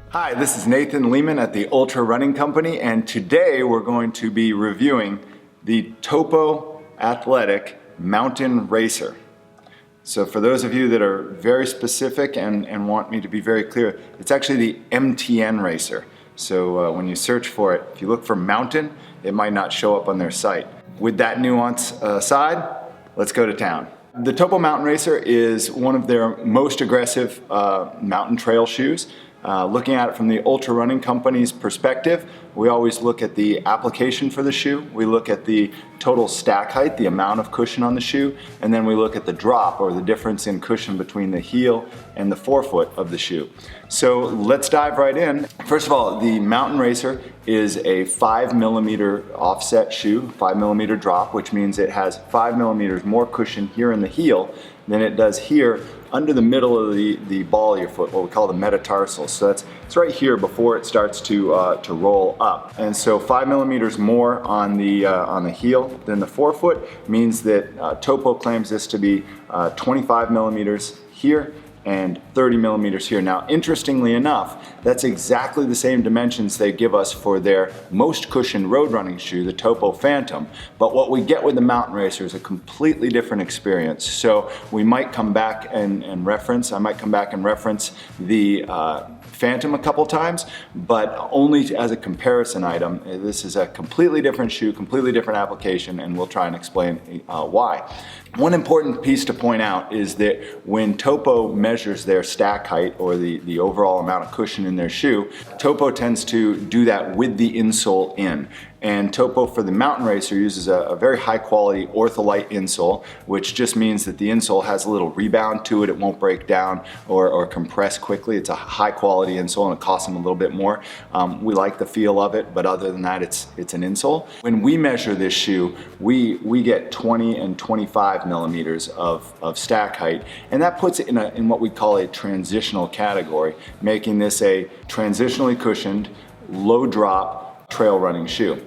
Hi, this is Nathan Lehman at the Ultra Running Company, and today we're going to be reviewing the Topo Athletic Mountain Racer. So for those of you that are very specific and want me to be very clear, it's actually the MTN Racer. So when you search for it, if you look for mountain, it might not show up on their site. With that nuance aside, let's go to town. The Topo Mountain Racer is one of their most aggressive mountain trail shoes. Looking at it from the Ultra Running Company's perspective, we always look at the application for the shoe, we look at the total stack height, the amount of cushion on the shoe, and then we look at the drop, or the difference in cushion between the heel and the forefoot of the shoe. So let's dive right in. First of all, the Mountain Racer is a 5mm offset shoe, 5mm drop, which means it has 5mm more cushion here in the heel than it does here under the middle of the ball of your foot, what we call the metatarsals. So it's right here before it starts to roll up. And so 5mm more on the heel than the forefoot means that Topo claims this to be 25mm here and 30mm here. Now, interestingly enough, that's exactly the same dimensions they give us for their most cushioned road running shoe, the Topo Phantom. But what we get with the Mountain Racer is a completely different experience. So we might come back and reference, I might come back and reference the Phantom a couple times, but only as a comparison item. This is a completely different shoe, completely different application, and we'll try and explain why. One important piece to point out is that when Topo measures their stack height, or the overall amount of cushion in their shoe, Topo tends to do that with the insole in. And Topo for the Mountain Racer uses a very high quality ortholite insole, which just means that the insole has a little rebound to it. It won't break down or compress quickly. It's a high quality insole and it costs them a little bit more. We like the feel of it, but other than that, it's an insole. When we measure this shoe, we get 20 and 25mm of stack height, and that puts it in what we call a transitional category, making this a transitionally cushioned, low drop trail running shoe.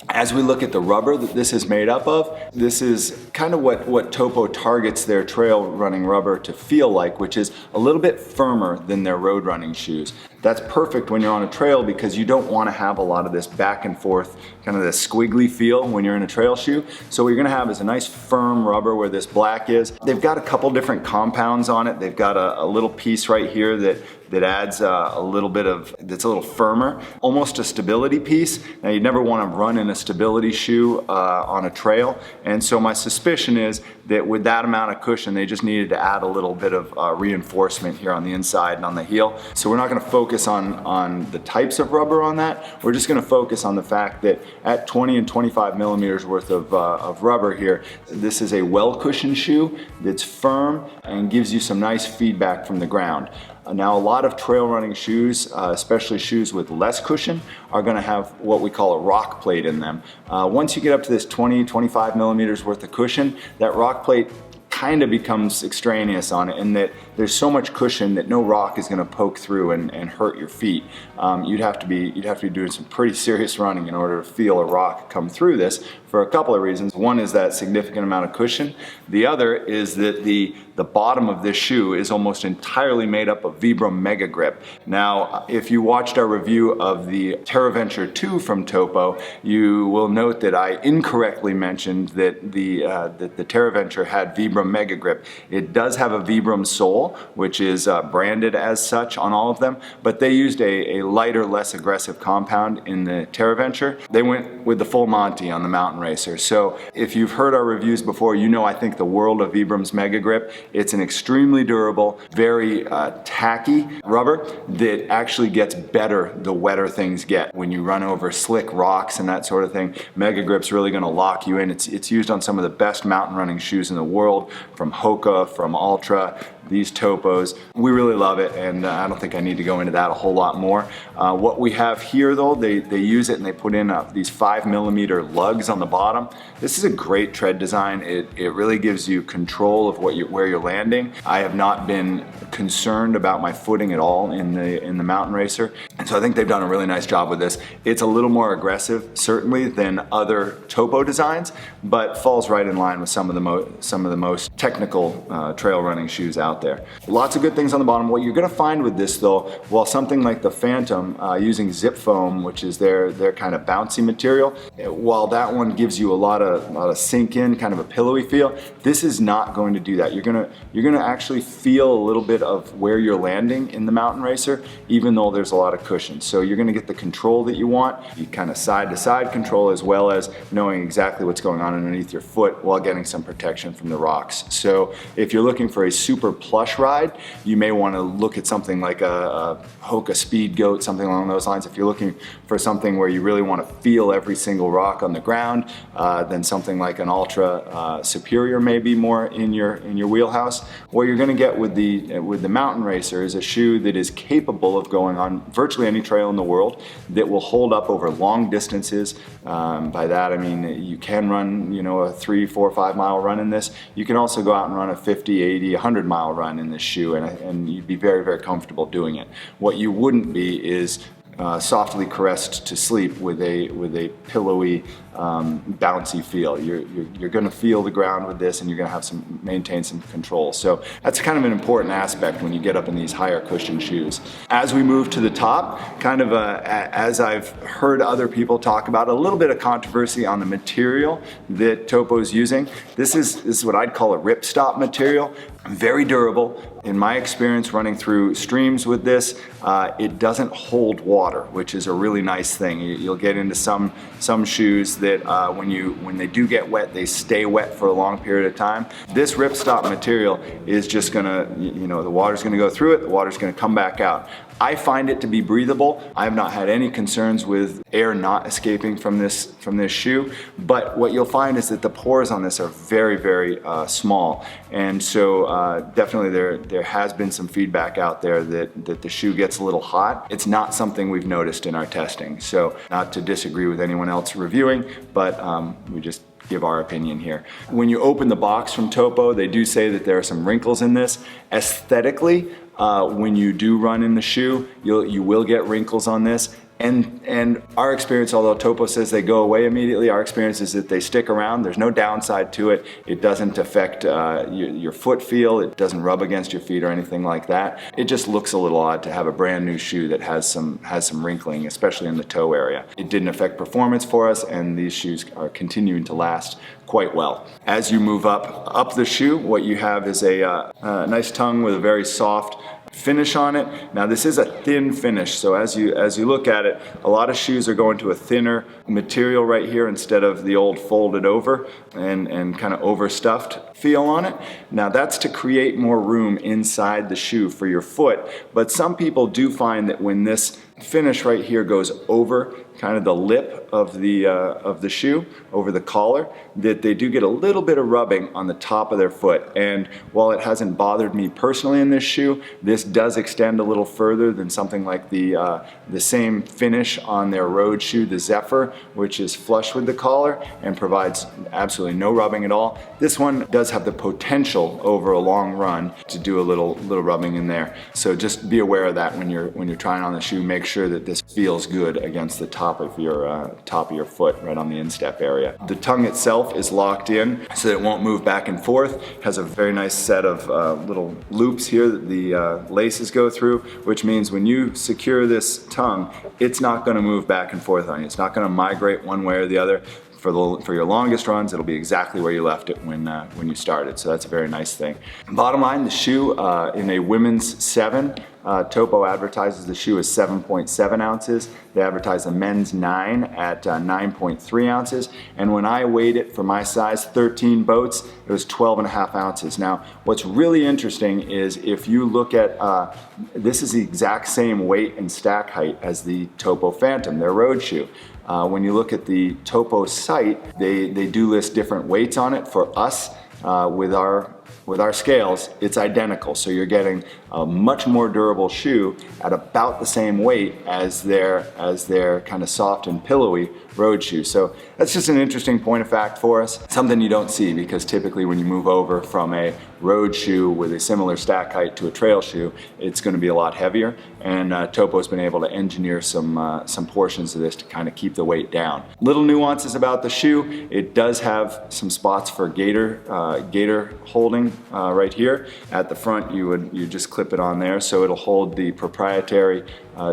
As we look at the rubber that this is made up of, this is kind of what Topo targets their trail running rubber to feel like, which is a little bit firmer than their road running shoes. That's perfect when you're on a trail because you don't want to have a lot of this back and forth, kind of this squiggly feel when you're in a trail shoe. So what you're gonna have is a nice firm rubber where this black is. They've got a couple different compounds on it. They've got a little piece right here that adds a little bit of, that's a little firmer, almost a stability piece. Now you'd never want to run in a stability shoe on a trail, and so my suspicion is that with that amount of cushion, they just needed to add a little bit of reinforcement here on the inside and on the heel. So we're not going to focus on the types of rubber on that. We're just going to focus on the fact that at 20 and 25mm worth of rubber here, this is a well-cushioned shoe that's firm and gives you some nice feedback from the ground. Now, a lot of trail running shoes, especially shoes with less cushion, are going to have what we call a rock plate in them. Once you get up to this 20, 25mm worth of cushion, that rock plate kind of becomes extraneous on it, in that there's so much cushion that no rock is going to poke through and hurt your feet. You'd have to be doing some pretty serious running in order to feel a rock come through this, for a couple of reasons. One is that significant amount of cushion. The other is that the bottom of this shoe is almost entirely made up of Vibram Megagrip. Now, if you watched our review of the TerraVenture 2 from Topo, you will note that I incorrectly mentioned that the TerraVenture had Vibram Megagrip. It does have a Vibram sole, which is branded as such on all of them, but they used a lighter, less aggressive compound in the TerraVenture. They went with the full Monty on the Mountain Racer. So if you've heard our reviews before, you know I think the world of Vibram's Megagrip. It's an extremely durable, very tacky rubber that actually gets better the wetter things get. When you run over slick rocks and that sort of thing, Megagrip's really going to lock you in. It's used on some of the best mountain running shoes in the world, from Hoka, from Ultra, these Topos. We really love it, and I don't think I need to go into that a whole lot more. What we have here though, they use it and they put in these 5mm lugs on the bottom. This is a great tread design. It really gives you control of where you're landing. I have not been concerned about my footing at all in the Mountain Racer, and so I think they've done a really nice job with this. It's a little more aggressive certainly than other Topo designs, but falls right in line with some of the most technical trail running shoes out there. Lots of good things on the bottom. What you're going to find with this though, while something like the Phantom using zip foam, which is their kind of bouncy material, while that one gives you a lot of sink in, kind of a pillowy feel, this is not going to do that. You're gonna actually feel a little bit of where you're landing in the Mountain Racer, even though there's a lot of cushion. So you're gonna get the control that you want, you kind of side to side control, as well as knowing exactly what's going on underneath your foot while getting some protection from the rocks. So if you're looking for a super plush ride, you may want to look at something like a Hoka Speed Goat, something along those lines. If you're looking for something where you really want to feel every single rock on the ground, then something like an Ultra Superior may be more in your wheelhouse. What you're going to get with the Mountain Racer is a shoe that is capable of going on virtually any trail in the world, that will hold up over long distances. By that I mean you can run, a 3, 4, 5 mile run in this. You can also go out and run a 50, 80, 100 mile run in this shoe, and you'd be very, very comfortable doing it. What you wouldn't be is softly caressed to sleep with a pillowy, bouncy feel. You're going to feel the ground with this, and you're going to maintain some control. So that's kind of an important aspect when you get up in these higher cushion shoes. As we move to the top, kind of as I've heard other people talk about, a little bit of controversy on the material that Topo's using. This is what I'd call a ripstop material. Very durable. In my experience running through streams with this, it doesn't hold water, which is a really nice thing. You'll get into some shoes that when they do get wet, they stay wet for a long period of time. This ripstop material is just gonna, the water's gonna go through it, the water's gonna come back out. I find it to be breathable. I have not had any concerns with air not escaping from this shoe, but what you'll find is that the pores on this are very, very small, and so definitely there has been some feedback out there that the shoe gets a little hot. It's not something we've noticed in our testing, so not to disagree with anyone else reviewing, but we just give our opinion here. When you open the box from Topo, they do say that there are some wrinkles in this. Aesthetically, when you do run in the shoe, you will get wrinkles on this. And our experience, although Topo says they go away immediately, our experience is that they stick around. There's no downside to it. It doesn't affect your foot feel. It doesn't rub against your feet or anything like that. It just looks a little odd to have a brand new shoe that has some wrinkling, especially in the toe area. It didn't affect performance for us, and these shoes are continuing to last quite well. As you move up the shoe, what you have is a nice tongue with a very soft finish on it. Now this is a thin finish, so as you look at it, a lot of shoes are going to a thinner material right here instead of the old folded over and kind of overstuffed feel on it. Now that's to create more room inside the shoe for your foot, but some people do find that when this finish right here goes over kind of the lip of the shoe, over the collar, that they do get a little bit of rubbing on the top of their foot. And while it hasn't bothered me personally in this shoe, this does extend a little further than something like the same finish on their road shoe, the Zephyr, which is flush with the collar and provides absolutely no rubbing at all. This one does have the potential over a long run to do a little rubbing in there. So just be aware of that when you're trying on the shoe. Make sure that this feels good against the top of your foot, right on the instep area. The tongue itself is locked in so that it won't move back and forth. It has a very nice set of little loops here that the laces go through, which means when you secure this tongue, it's not going to move back and forth on you. It's not going to migrate one way or the other. For your longest runs, it'll be exactly where you left it when you started. So that's a very nice thing. Bottom line, the shoe in a women's 7, Topo advertises the shoe as 7.7 ounces. They advertise the men's 9 at 9.3 ounces. And when I weighed it for my size, 13 boats, it was 12.5 ounces. Now, what's really interesting is if you look at, this is the exact same weight and stack height as the Topo Phantom, their road shoe. When you look at the Topo site, they do list different weights on it. For us, with our with our scales, it's identical. So you're getting a much more durable shoe at about the same weight as their kind of soft and pillowy road shoe. So that's just an interesting point of fact for us. Something you don't see, because typically when you move over from a road shoe with a similar stack height to a trail shoe, it's going to be a lot heavier. And Topo's been able to engineer some portions of this to kind of keep the weight down. Little nuances about the shoe: it does have some spots for gator holding right here. At the front, you just clip it on there, so it'll hold the proprietary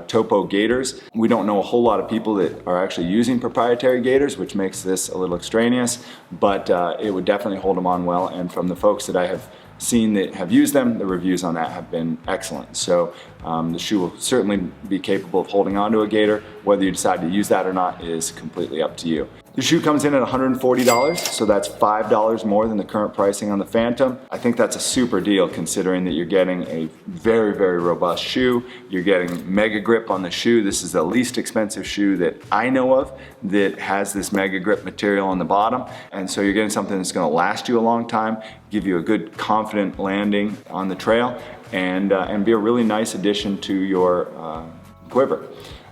Topo gaiters. We don't know a whole lot of people that are actually using proprietary gaiters, which makes this a little extraneous, but it would definitely hold them on well. And from the folks that I have seen that have used them, the reviews on that have been excellent. So the shoe will certainly be capable of holding onto a gaiter. Whether you decide to use that or not is completely up to you. The shoe comes in at $140, so that's $5 more than the current pricing on the Phantom. I think that's a super deal, considering that you're getting a very, very robust shoe. You're getting Megagrip on the shoe. This is the least expensive shoe that I know of that has this Megagrip material on the bottom. And so you're getting something that's gonna last you a long time, give you a good, confident landing on the trail, and be a really nice addition to your quiver.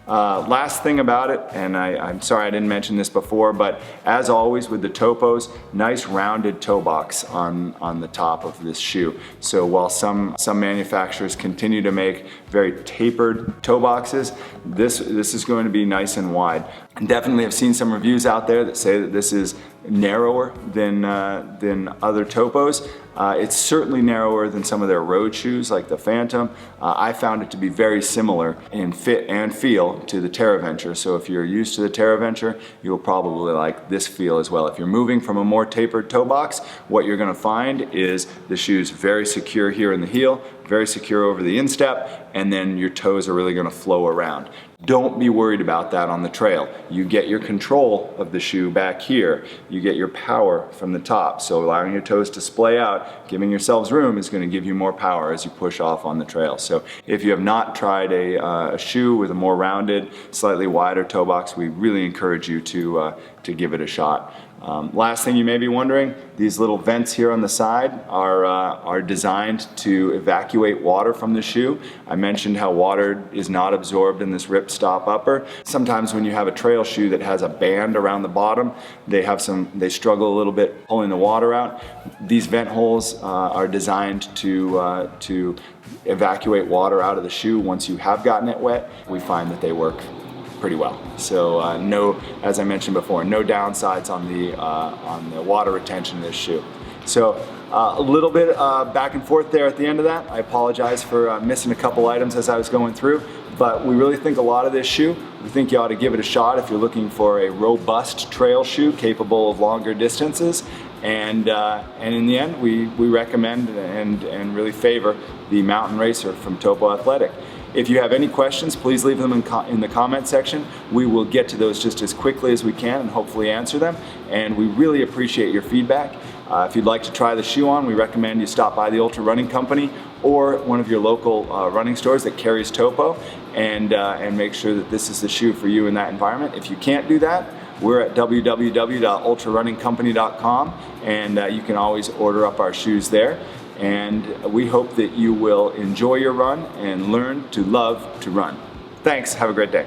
Last thing about it, and I'm sorry I didn't mention this before, but as always with the Topos, nice rounded toe box on the top of this shoe. So while some manufacturers continue to make very tapered toe boxes, this is going to be nice and wide. And definitely have seen some reviews out there that say that this is narrower than other Topos. It's certainly narrower than some of their road shoes like the Phantom. I found it to be very similar in fit and feel to the TerraVenture. So if you're used to the TerraVenture, you'll probably like this feel as well. If you're moving from a more tapered toe box, what you're gonna find is the shoe's very secure here in the heel, very secure over the instep, and then your toes are really gonna flow around. Don't be worried about that on the trail. You get your control of the shoe back here. You get your power from the top. So allowing your toes to splay out, giving yourselves room, is going to give you more power as you push off on the trail. So if you have not tried a shoe with a more rounded, slightly wider toe box, we really encourage you to give it a shot. Last thing you may be wondering, these little vents here on the side are designed to evacuate water from the shoe. I mentioned how water is not absorbed in this ripstop upper. Sometimes when you have a trail shoe that has a band around the bottom, they struggle a little bit pulling the water out. These vent holes are designed to evacuate water out of the shoe once you have gotten it wet. We find that they work pretty well. So as I mentioned before, no downsides on the water retention of this shoe. So a little bit back and forth there at the end of that. I apologize for missing a couple items as I was going through, but we really think a lot of this shoe. We think you ought to give it a shot if you're looking for a robust trail shoe capable of longer distances. And in the end, we recommend and really favor the Mountain Racer from Topo Athletic. If you have any questions, please leave them in the comment section. We will get to those just as quickly as we can and hopefully answer them. And we really appreciate your feedback. If you'd like to try the shoe on, we recommend you stop by the Ultra Running Company or one of your local running stores that carries Topo, and make sure that this is the shoe for you in that environment. If you can't do that, we're at www.ultrarunningcompany.com, and you can always order up our shoes there. And we hope that you will enjoy your run and learn to love to run. Thanks, have a great day.